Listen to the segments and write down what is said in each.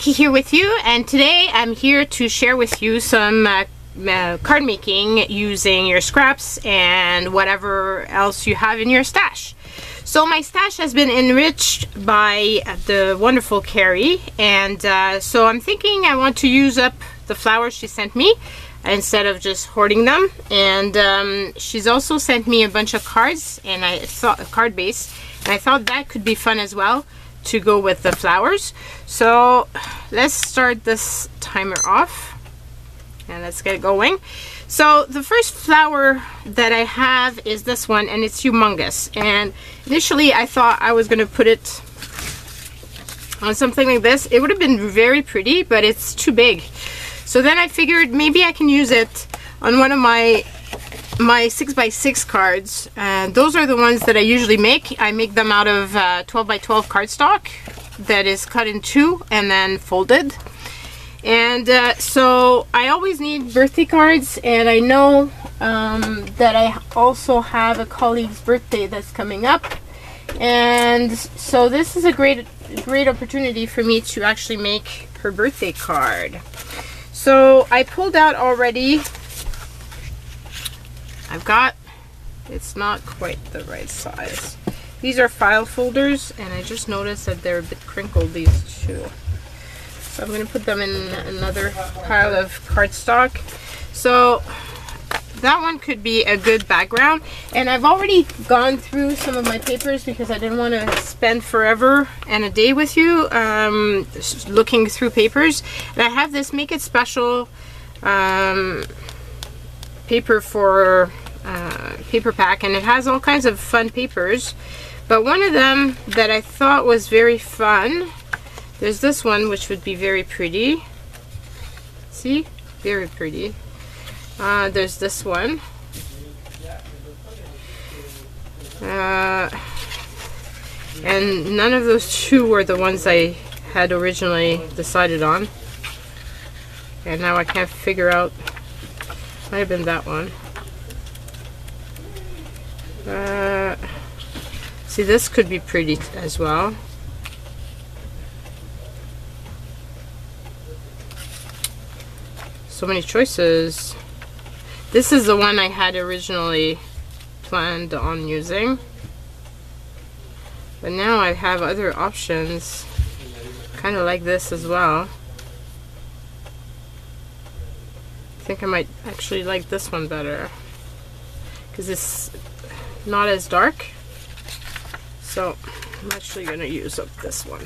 Vicky here with you, and today I'm here to share with you some card making using your scraps and whatever else you have in your stash. So my stash has been enriched by the wonderful Carrie, and so I'm thinking I want to use up the flowers she sent me instead of just hoarding them. And she's also sent me a bunch of cards, and I thought a card base, and I thought that could be fun as well to go with the flowers. So let's start this timer off and let's get going. So the first flower that I have is this one, and it's humongous, and initially I thought I was going to put it on something like this. It would have been very pretty, but it's too big. So then I figured maybe I can use it on one of my 6x6 cards, and those are the ones that I usually make. I make them out of 12x12 cardstock that is cut in two and then folded. And so I always need birthday cards, and I know that I also have a colleague's birthday that's coming up, and so this is a great opportunity for me to actually make her birthday card. So I pulled out already. It's not quite the right size. These are file folders, and I just noticed that they're a bit crinkled, these two. So I'm going to put them in another pile of cardstock. So that one could be a good background. And I've already gone through some of my papers because I didn't want to spend forever and a day with you looking through papers. And I have this Make It Special paper for paper pack, and it has all kinds of fun papers, but one of them that I thought was very fun, there's this one which would be very pretty. See, very pretty. There's this one, and none of those two were the ones I had originally decided on, and now I can't figure out. Might have been that one. See, this could be pretty as well. So many choices. This is the one I had originally planned on using, but now I have other options, kind of like this as well. I think I might actually like this one better because it's not as dark. So I'm actually going to use up this one.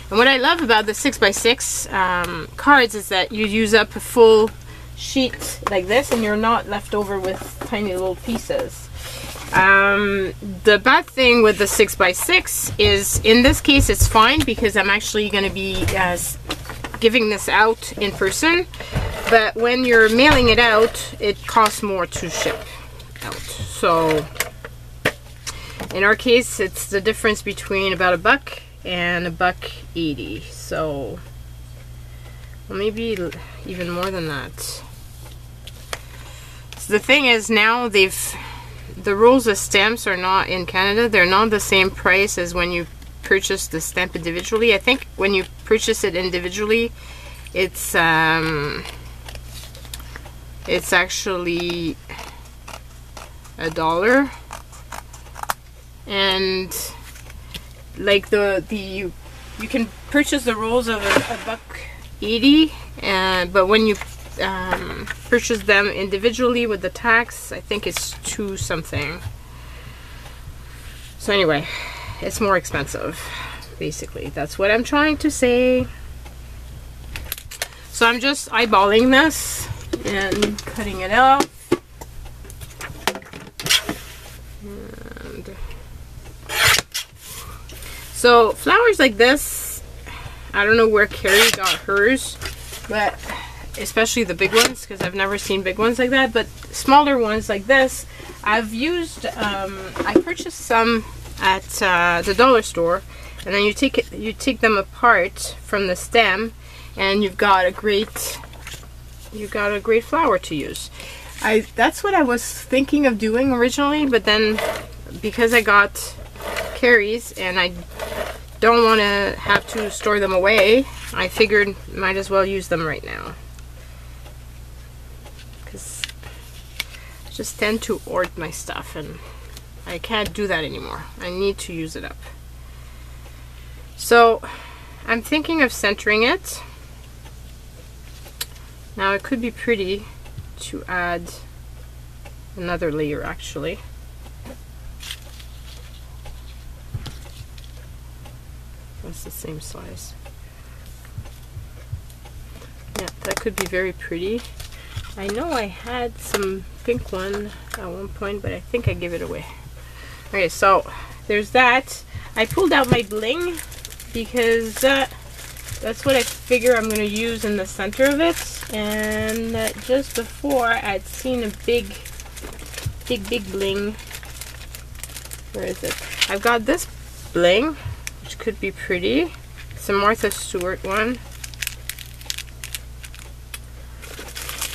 And what I love about the 6x6 cards is that you use up a full sheet like this, and you're not left over with tiny little pieces. The bad thing with the 6x6 is, in this case, it's fine because I'm actually going to be giving this out in person. But when you're mailing it out, it costs more to ship out. So in our case, it's the difference between about $1 and $1.80. So, well, maybe even more than that. So the thing is, now the rolls of stamps are not in Canada. They're not the same price as when you purchase the stamp individually. I think when you purchase it individually, it's actually $1, and like you can purchase the rolls of $1.80, but when you purchase them individually with the tax, I think it's $2 something. So anyway, it's more expensive, basically. That's what I'm trying to say. So I'm just eyeballing this and cutting it out. And so flowers like this, I don't know where Carrie got hers, but especially the big ones, because I've never seen big ones like that. But smaller ones like this, I've used. I purchased some at the dollar store, and then you take them apart from the stem, and you've got a great flower to use. That's what I was thinking of doing originally, but then because I got Carrie's and I don't want to have to store them away, I figured might as well use them right now. Because I just tend to hoard my stuff and I can't do that anymore. I need to use it up. So I'm thinking of centering it. Now it could be pretty to add another layer actually. That's the same size. Yeah, that could be very pretty. I know I had some pink one at one point, but I think I gave it away. Okay, so there's that. I pulled out my bling because that's what I figure I'm going to use in the center of it. And just before I'd seen a big bling. Where is it? I've got this bling, which could be pretty. It's a Martha Stewart one.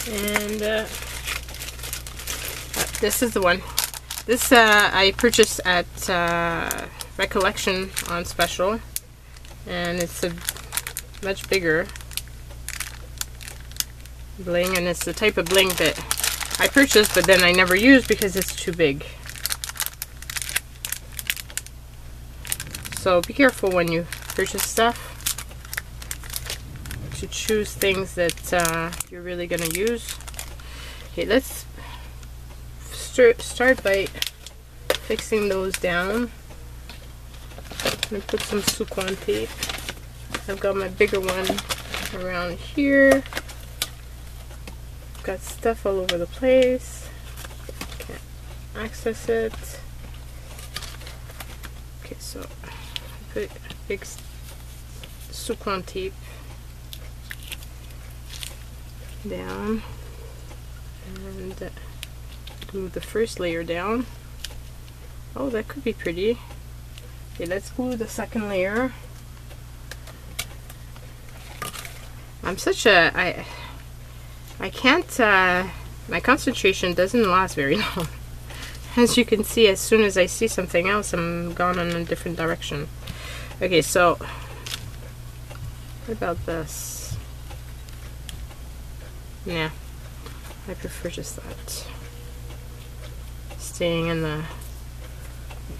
And this is the one. This I purchased at Recollection on special, and it's a much bigger bling, and it's the type of bling that I purchased but then I never used because it's too big. So be careful when you purchase stuff to choose things that you're really going to use. Okay, let's start by fixing those down. I'm going to put some Suquan tape. I've got my bigger one around here. Got stuff all over the place. Can't access it. Okay, so I put a big Suquan tape down and glue the first layer down. Oh, that could be pretty. Okay, let's glue the second layer. I'm such a I can't my concentration doesn't last very long. As you can see, as soon as I see something else, I'm gone in a different direction. Okay, so what about this? Yeah, I prefer just that. Staying in the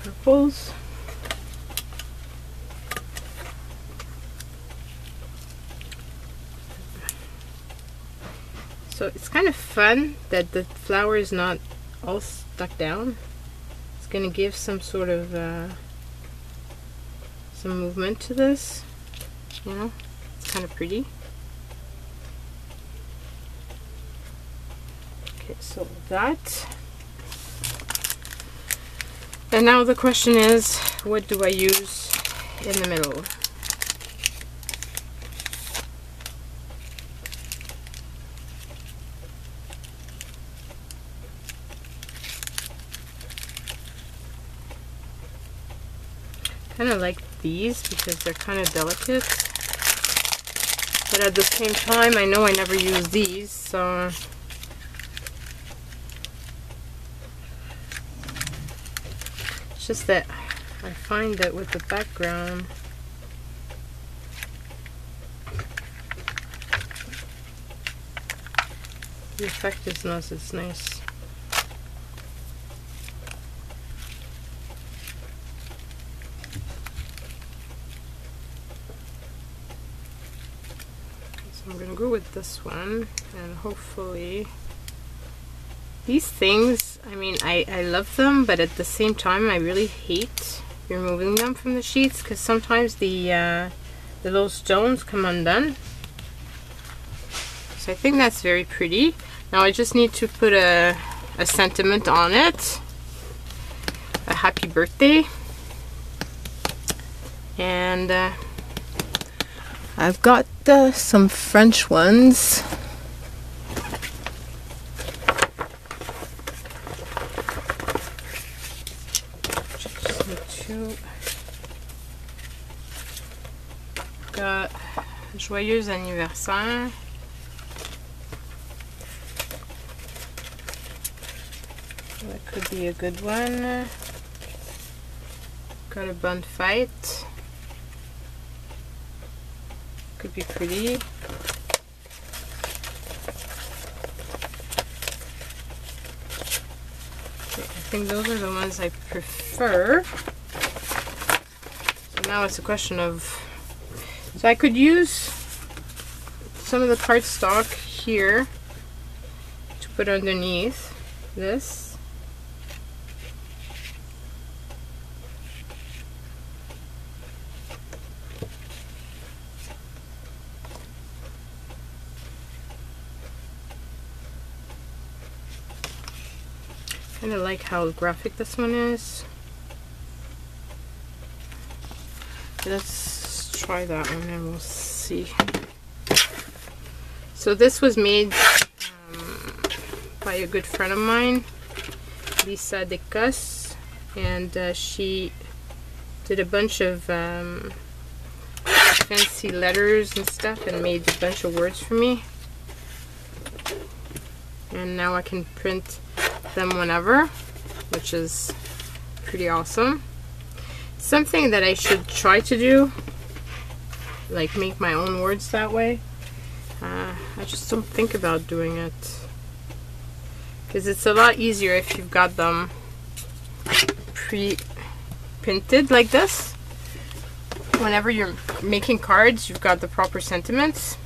purples. So it's kind of fun that the flower is not all stuck down. It's going to give some sort of some movement to this. You know, it's kind of pretty. Okay, so that. And now the question is, what do I use in the middle? Kind of like these because they're kind of delicate, but at the same time I know I never use these, so it's just that I find that with the background the effect is not as nice. I'm gonna go with this one, and hopefully these things, I mean, I love them, but at the same time I really hate removing them from the sheets because sometimes the little stones come undone. So I think that's very pretty. Now I just need to put a sentiment on it, a happy birthday, and I've got some French ones. Just need to. Got Joyeux Anniversaire. That could be a good one. Got a Bonne Fête. Could be pretty. Okay, I think those are the ones I prefer. So now it's a question of, so I could use some of the cardstock here to put underneath this. Kind of like how graphic this one is. Let's try that one and we'll see. So this was made by a good friend of mine, Lisa Decus, and she did a bunch of fancy letters and stuff and made a bunch of words for me. And now I can print them whenever, which is pretty awesome. Something that I should try to do, like make my own words that way. I just don't think about doing it because it's a lot easier if you've got them pre-printed like this. Whenever you're making cards, you've got the proper sentiments,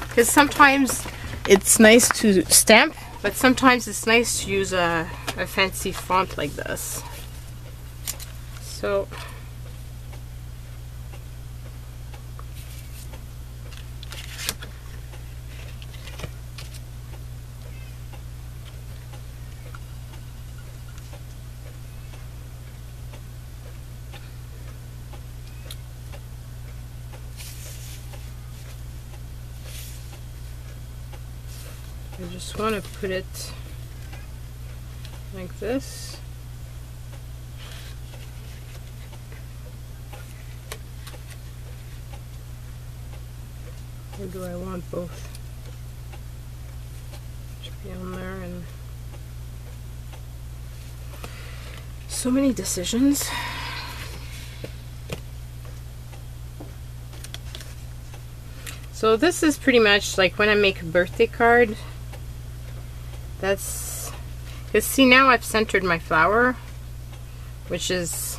because sometimes it's nice to stamp, but sometimes it's nice to use a fancy font like this. So I just want to put it like this. Or do I want both to be on there? And so many decisions. So this is pretty much like when I make a birthday card. That's, because see, now I've centered my flower, which is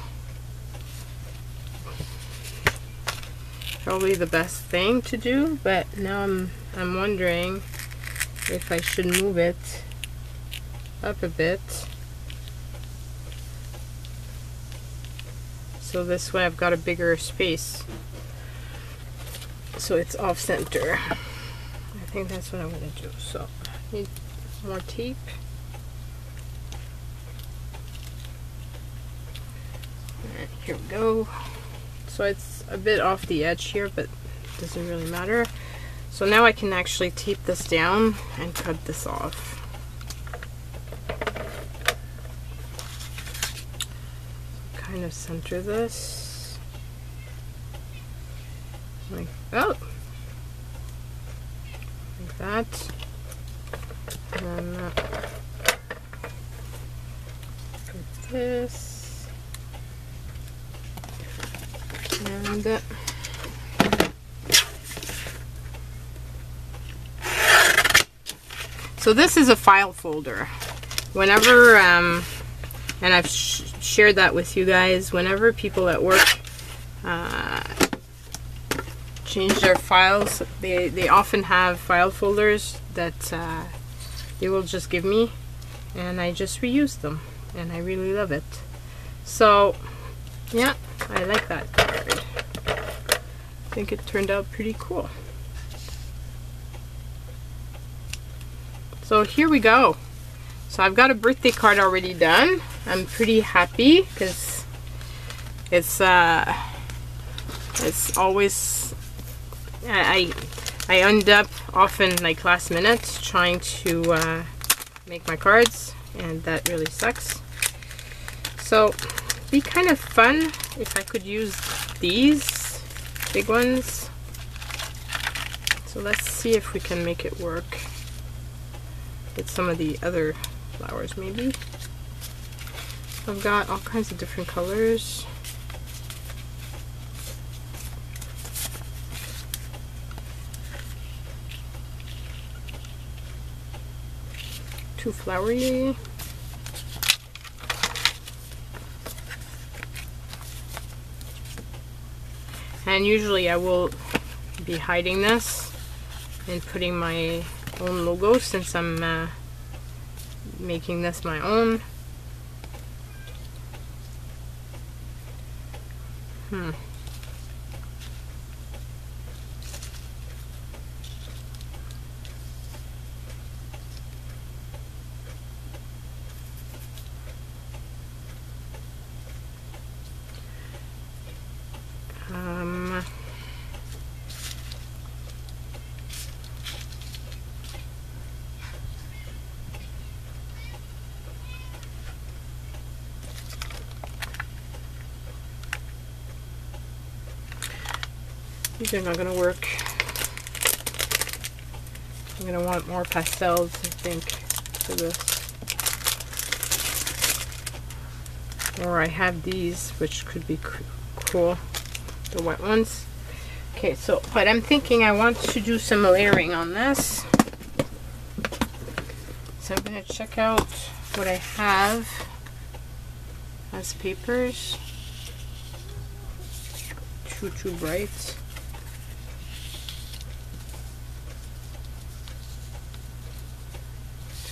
probably the best thing to do, but now I'm wondering if I should move it up a bit. So this way I've got a bigger space. So it's off center. I think that's what I'm going to do. So I need more tape. And here we go. So it's a bit off the edge here, but it doesn't really matter. So now I can actually tape this down and cut this off. Kind of center this. Like, oh, like that. And then put this, and so this is a file folder. Whenever, and I've shared that with you guys, whenever people at work change their files, they often have file folders that they will just give me, and I just reuse them, and I really love it. So yeah, I like that card. I think it turned out pretty cool. So here we go. So I've got a birthday card already done. I'm pretty happy because it's always, I end up often like last minute trying to make my cards, and that really sucks. So it'd be kind of fun if I could use these big ones. So let's see if we can make it work with some of the other flowers maybe. I've got all kinds of different colors. too flowery. And usually I will be hiding this and putting my own logo since I'm making this my own. These are not going to work. I'm going to want more pastels, I think, for this. Or I have these, which could be cool, the wet ones. Okay, so, but I'm thinking I want to do some layering on this. So I'm going to check out what I have as papers. Too bright.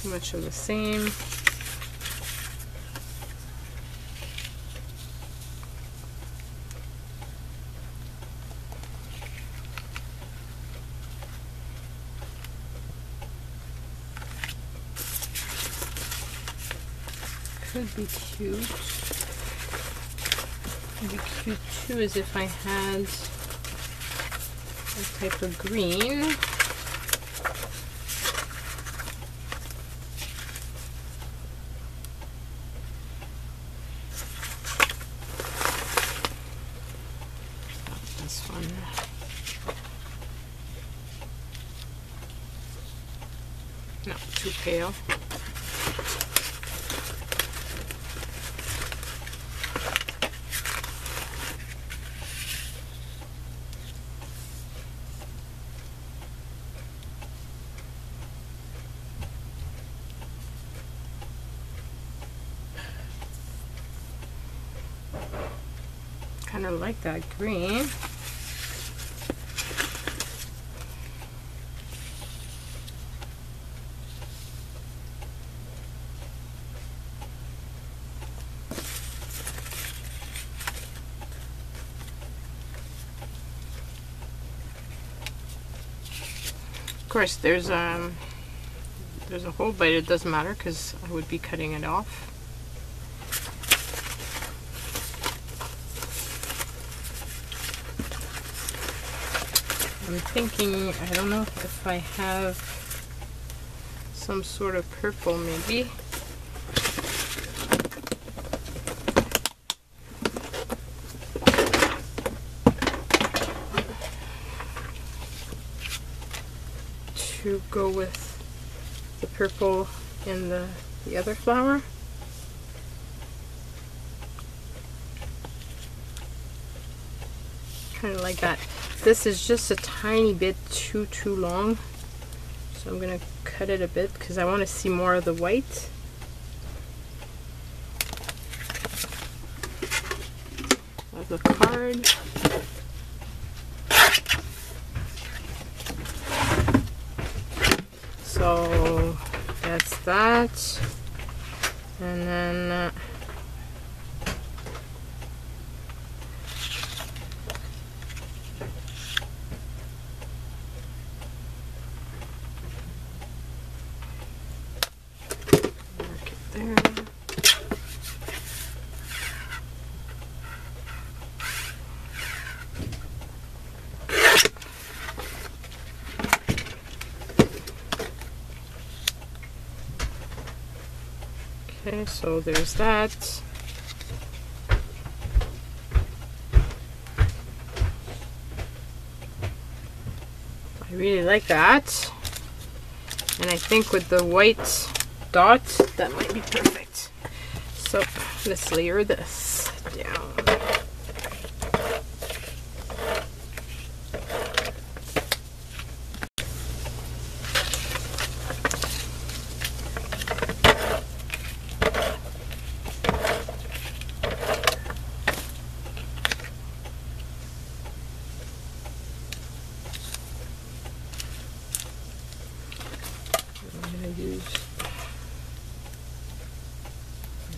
Too much of the same. Could be cute. Would be cute too is if I had a type of green. This one. No, too pale. Kind of like that green. Of course, there's a hole, but it doesn't matter because I would be cutting it off. I'm thinking, I don't know if I have some sort of purple maybe. To go with the purple in the other flower. Kind of like that. This is just a tiny bit too long, so I'm gonna cut it a bit because I want to see more of the white. Of the card. So that's that, and then there. Okay, so there's that. I really like that. And I think with the white dot, that might be perfect. So let's layer this down. I'm going to use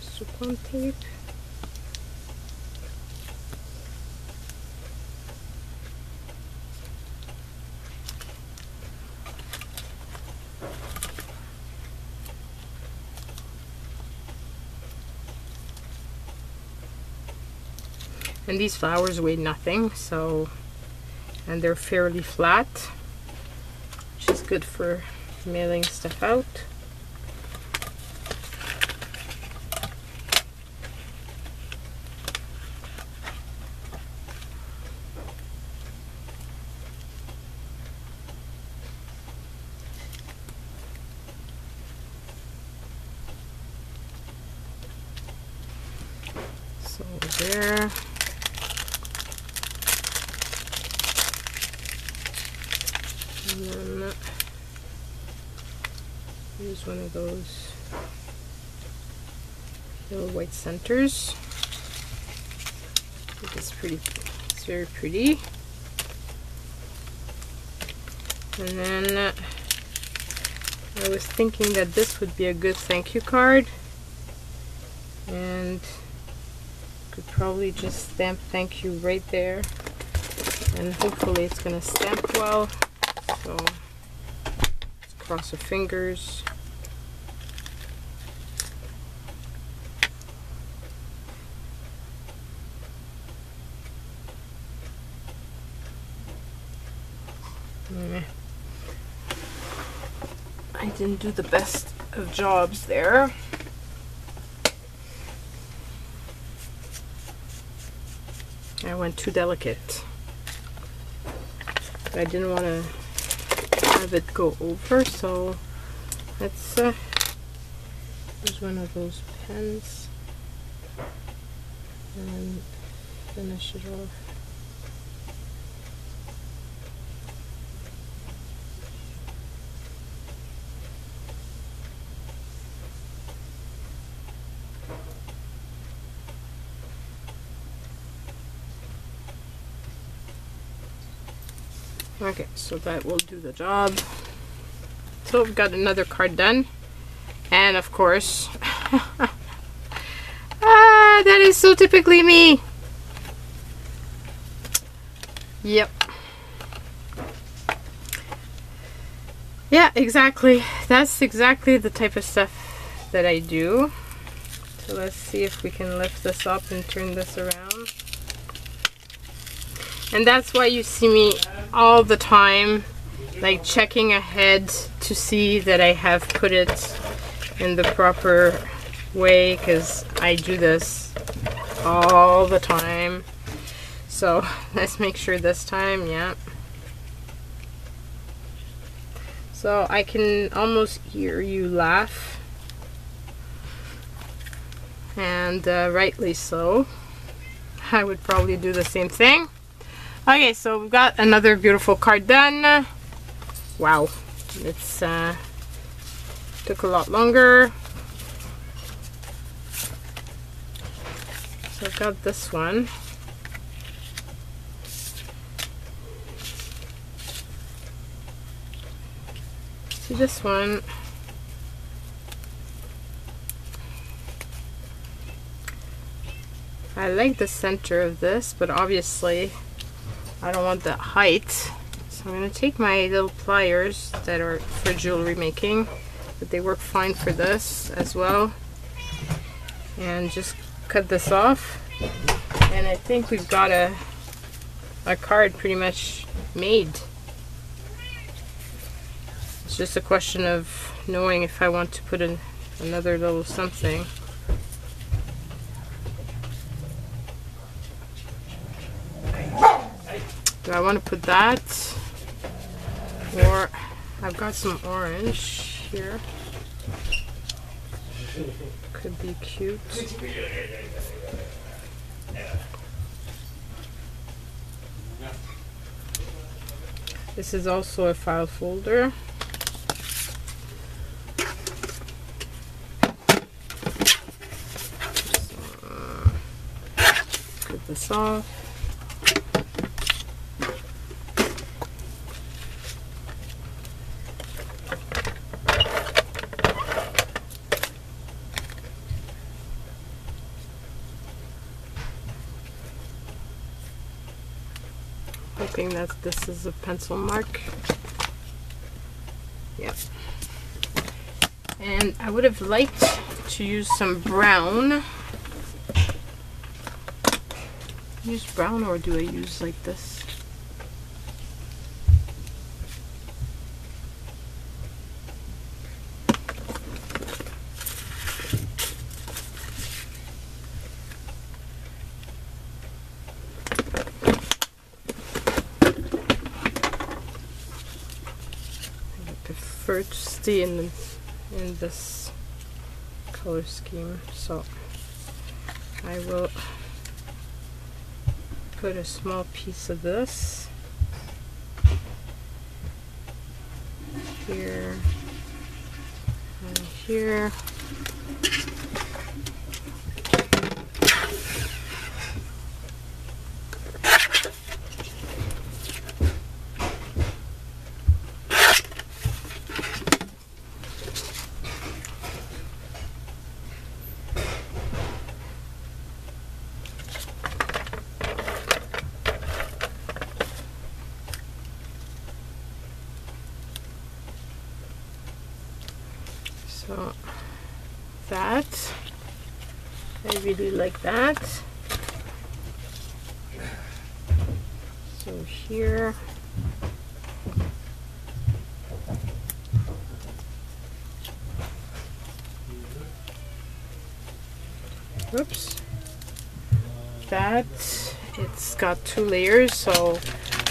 Super tape. And these flowers weigh nothing, so, and they're fairly flat, which is good for mailing stuff out. So there. And then use one of those little white centers. I think it's pretty, it's very pretty. And then I was thinking that this would be a good thank you card, and could probably just stamp thank you right there, and hopefully it's gonna stamp well. So let's cross our fingers. I didn't do the best of jobs there. I went too delicate. I didn't want to have it go over, so let's use one of those pens and finish it off. Okay, so that will do the job. So we've got another card done, and of course that is so typically me. Yep. Yeah, exactly. That's exactly the type of stuff that I do. So let's see if we can lift this up and turn this around. And that's why you see me all the time, like checking ahead to see that I have put it in the proper way, because I do this all the time. So let's make sure this time, yeah. So I can almost hear you laugh, and rightly so. I would probably do the same thing. Okay, so we've got another beautiful card done. Wow, it's took a lot longer. So I've got this one. See this one? I like the center of this, but obviously I don't want the height. So I'm going to take my little pliers that are for jewelry making, but they work fine for this as well, and just cut this off. And I think we've got a card pretty much made. It's just a question of knowing if I want to put in another little something. Do I want to put that, or I've got some orange here, could be cute. This is also a file folder. Cut this off. thinking that this is a pencil mark. Yep. And I would have liked to use some brown. Use brown, or do I use like this? I prefer to stay in this color scheme, so I will put a small piece of this here and here. So that, I really like that. So here, whoops, that, it's got 2 layers, so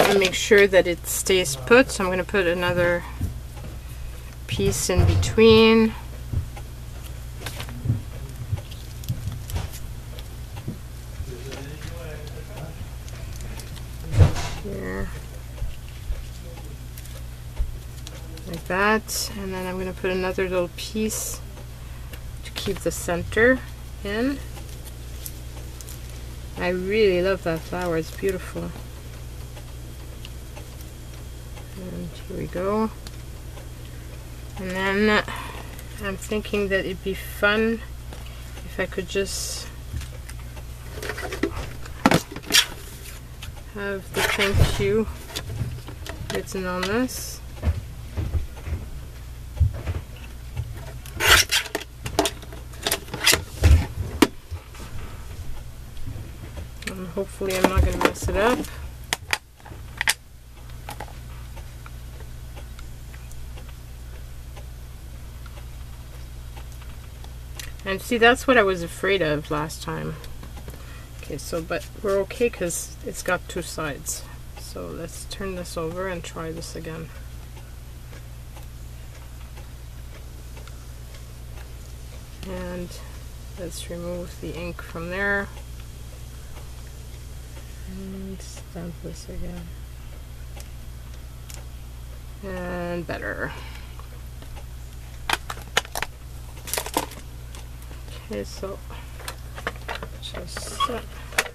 I'll make sure that it stays put. So I'm going to put another piece in between. Here. Like that. And then I'm going to put another little piece to keep the center in. I really love that flower. It's beautiful. And here we go. And then I'm thinking that it'd be fun if I could just have the thank you written on this. And hopefully I'm not going to mess it up. And see, that's what I was afraid of last time. Okay, so, but we're okay because it's got 2 sides. So let's turn this over and try this again. And let's remove the ink from there. And stamp this again. And better. Okay, so just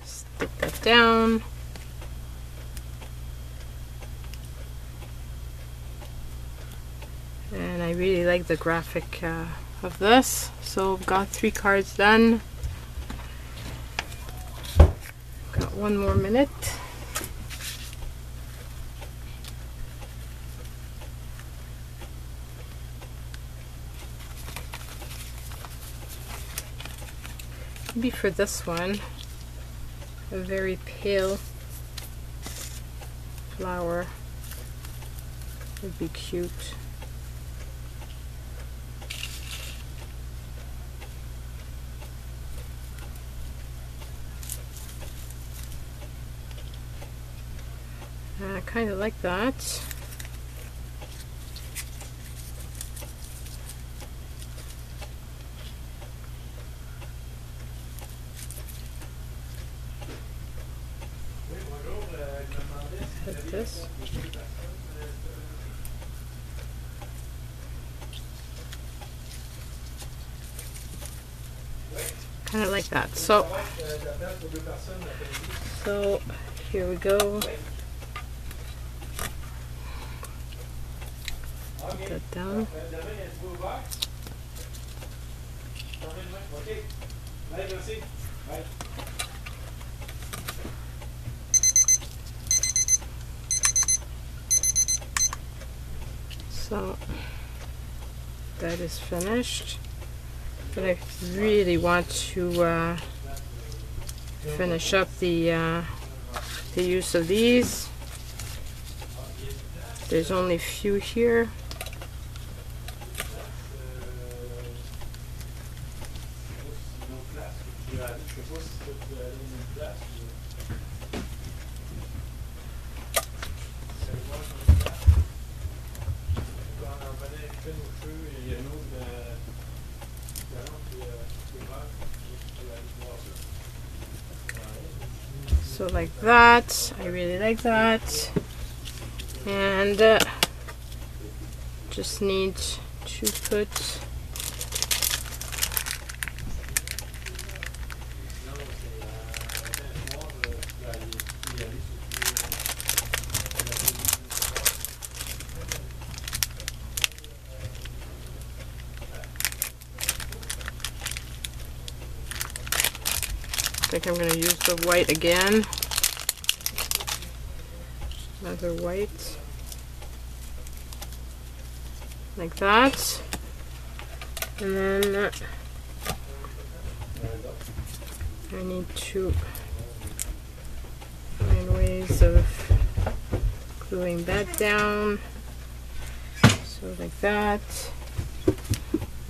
stick that down. And I really like the graphic of this. So I've got 3 cards done. Got 1 more minute. Maybe for this one, a very pale flower would be cute. I kind of like that. Like this. Kind of like that. So here we go. Put that down. So that is finished, but I really want to finish up the use of these. There's only a few here. So like that, I really like that, and just need to put I think I'm going to use the white again. Another white. Like that. And then I need to find ways of gluing that down. So like that.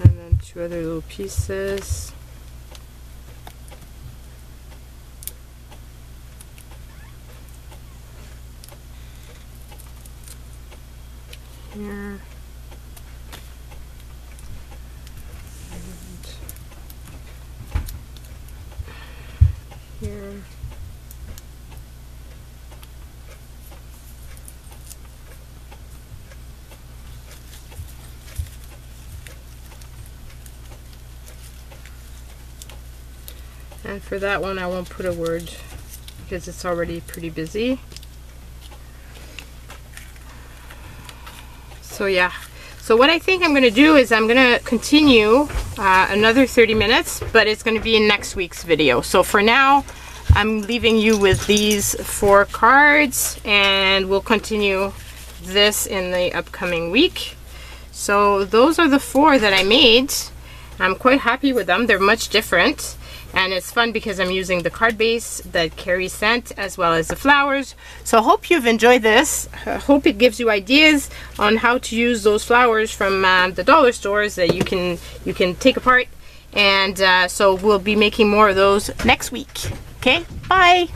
And then two other little pieces. Here. And here. And for that one I won't put a word because it's already pretty busy. So yeah, so what I think I'm going to do is I'm going to continue another 30 minutes, but it's going to be in next week's video. So for now, I'm leaving you with these 4 cards, and we'll continue this in the upcoming week. So those are the 4 that I made. I'm quite happy with them. They're much different. And it's fun because I'm using the card base that Carrie sent as well as the flowers. So I hope you've enjoyed this. I hope it gives you ideas on how to use those flowers from the dollar stores that you can take apart. And so we'll be making more of those next week. Okay, bye.